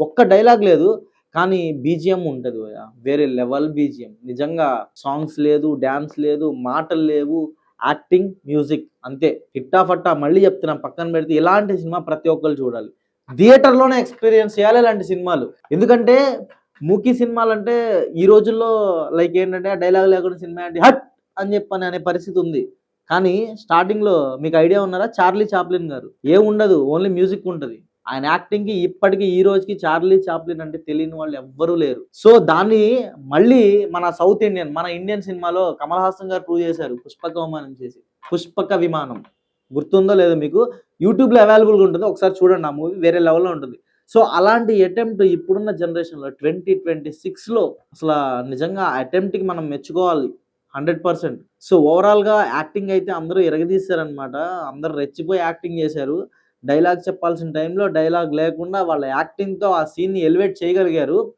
ఒక్క డైలాగ్ లేదు. కానీ బీజీఎం ఉంటది భయ్యా. వేరే లెవెల్ బీజీఎం. నిజంగా సాంగ్స్ లేదు, డాన్స్ లేదు, మాటలు లేవు. యాక్టింగ్, మ్యూజిక్ అంతే. హిట్టా ఫట్టా మళ్ళీ చెప్తున్నా పక్కన పెడితే ఇలాంటి సినిమా ప్రతి ఒక్కళ్ళు చూడాలి. థియేటర్‌లోనే ఎక్స్‌పీరియన్స్ చేయాలి ఇలాంటి సినిమాలు. ఎందుకంటే 'మూకీ' సినిమాలంటే ఈ రోజుల్లో లైక్ ఏంటంటే డైలాగ్ లేకుండా సినిమా ఏంటి హట్! అని చెప్పని అనే పరిస్థితి ఉంది. కానీ స్టార్టింగ్‌లో మీకు ఐడియా ఉన్నారా? 'చార్లీ చాప్లిన్' గారు. ఏముండదు. ఓన్లీ మ్యూజిక్ ఉంటది. ఆయన యాక్టింగ్‌కి ఇప్పటికి ఈ రోజుకి 'చార్లీ చాప్లిన్' అంటే తెలియని వాళ్ళు ఎవ్వరు లేరు. సో, దాన్ని మళ్ళీ మన సౌత్ ఇండియన్, మన ఇండియన్ సినిమాలో కమల్ హాసన్ గారు ప్రూవ్ చేశారు 'పుష్పక విమానం' చేసి. 'పుష్పక విమానం' గుర్తుందో లేదో మీకు? యూట్యూబ్‌లో అవైలబుల్‌గా ఉంటుంది. ఒకసారి చూడండి ఆ మూవీ వేరే లెవెల్‌లో ఉంటుంది. సో, అలాంటి అటెంప్ట్ ఇప్పుడున్న జనరేషన్‌లో 2026లో అసలా నిజంగా ఆ అటెంప్ట్‌కి మనం మెచ్చుకోవాలి 100%. సో, ఓవరాల్‌గా యాక్టింగ్ అయితే అందరూ ఇరగదీశారనమాట. అందరూ రెచ్చిపోయి యాక్టింగ్ చేశారు. డైలాగ్ చెప్పాల్సిన టైంలో డైలాగ్ లేకుండా వాళ్ళ యాక్టింగ్‌తో ఆ సీన్‌ని ఎలివేట్ చేయగలిగారు.